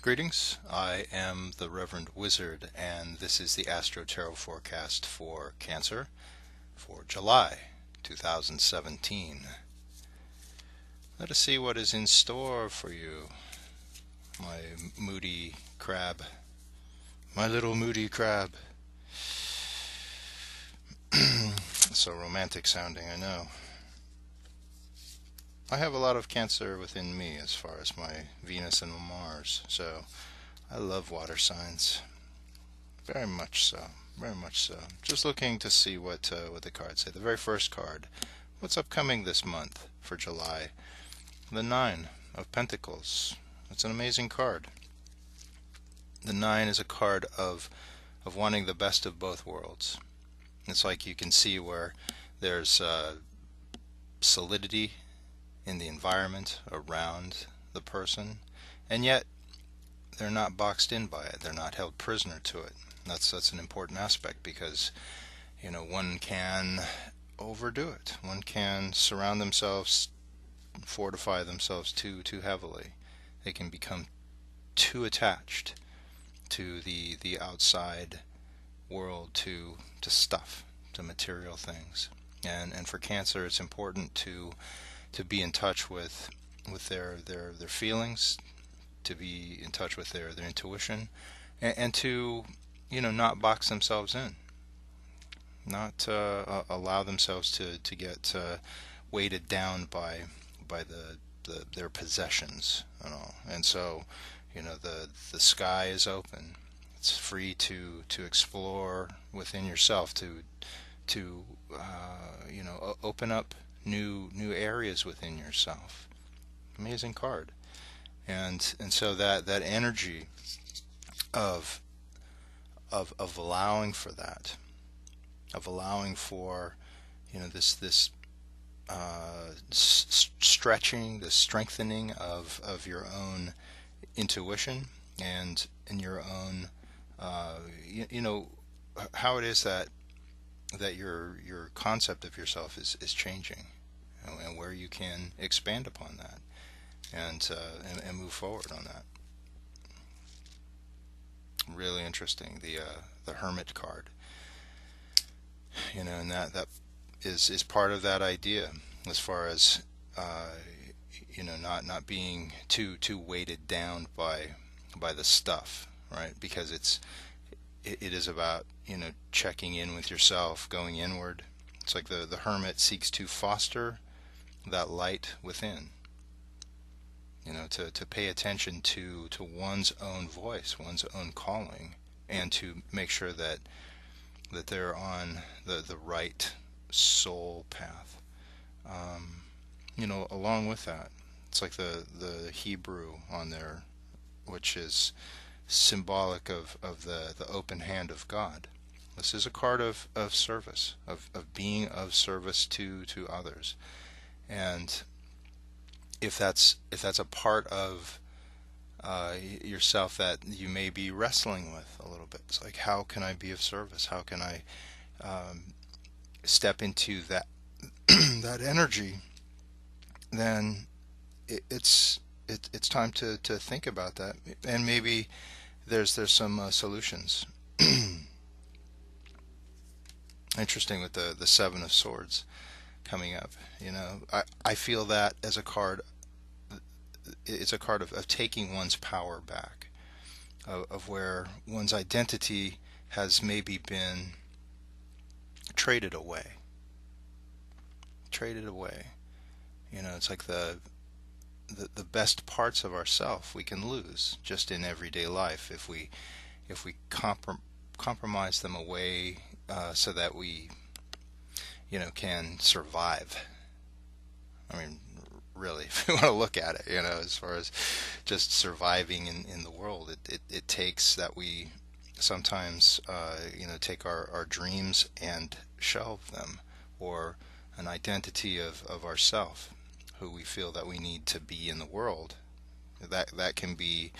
Greetings, I am the Reverend Wizard, and this is the Astro-Tarot Forecast for Cancer for July 2017. Let us see what is in store for you, my moody crab. My little moody crab. So romantic sounding, I know. I have a lot of Cancer within me as far as my Venus and Mars, so I love water signs. Very much so. Very much so. Just looking to see what the cards say. The very first card. What's upcoming this month for July? The Nine of Pentacles. It's an amazing card. The Nine is a card of wanting the best of both worlds. It's like you can see where there's solidity in the environment around the person, and yet they're not boxed in by it. They're not held prisoner to it. That's an important aspect, because one can overdo it. One can surround themselves, fortify themselves too heavily. They can become too attached to the outside world, to stuff, to material things. And for Cancer, it's important to be in touch with their feelings, to be in touch with their intuition, and to not box themselves in, not allow themselves to get weighted down by their possessions and all. And so the sky is open. It's free to explore within yourself, to open up new areas within yourself. Amazing card. And so that energy of allowing for that, of allowing for this stretching, this strengthening of your own intuition, and in your own how it is that your concept of yourself is changing, and where you can expand upon that and move forward on that. Really interesting. The Hermit card, and that is part of that idea, as far as not being too weighted down by the stuff, right? Because it is about checking in with yourself, going inward. It's like the hermit seeks to foster that light within, to pay attention to one's own voice, one's own calling, and to make sure that they're on the right soul path. Along with that, it's like the Hebrew on there, which is symbolic of the open hand of God. This is a card of service, of being of service to others. And if that's a part of yourself that you may be wrestling with a little bit, it's like, how can I be of service? How can I step into that that energy? Then it's time to think about that, and maybe there's some solutions. Interesting with the Seven of Swords coming up. I feel that as a card, it's a card of taking one's power back, of where one's identity has maybe been traded away. It's like the best parts of ourself we can lose just in everyday life if we compromise them away, so that we can survive. I mean, really, if you want to look at it, as far as just surviving in the world, it takes that we sometimes take our dreams and shelve them, or an identity of ourself, who we feel that we need to be in the world, that can be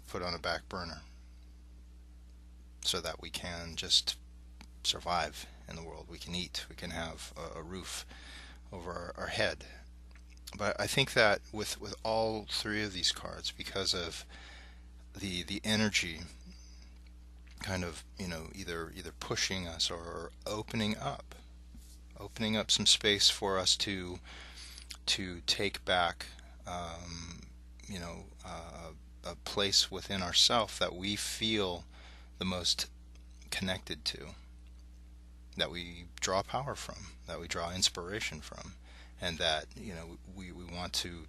put on a back burner, so that we can just survive in the world. We can eat, we can have a roof over our head, But I think that with all three of these cards, because of the energy kind of, either pushing us or opening up some space for us to take back, um, a place within ourself that we feel the most connected to, that we draw power from, that we draw inspiration from, and that we want to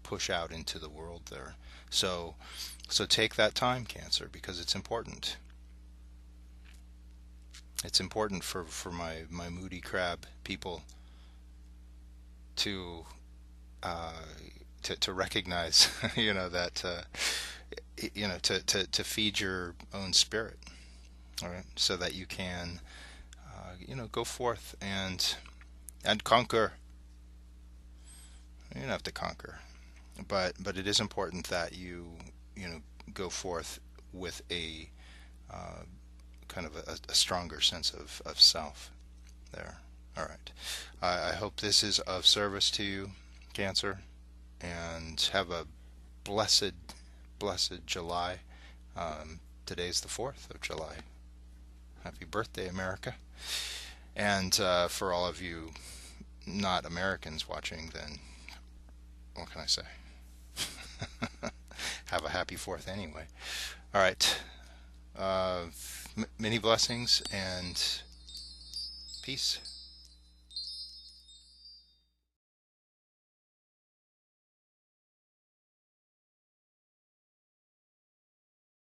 push out into the world there. So take that time, Cancer, because it's important. It's important for my moody crab people to uh, to recognize, that to feed your own spirit, all right, so that you can go forth and conquer. You don't have to conquer, but it is important that you go forth with a kind of a stronger sense of self there. All right. I hope this is of service to you, Cancer, and have a blessed, blessed July. Today's the 4th of July. Happy birthday, America. And for all of you not Americans watching, then what can I say? Have a happy 4th anyway. All right. Many blessings and peace.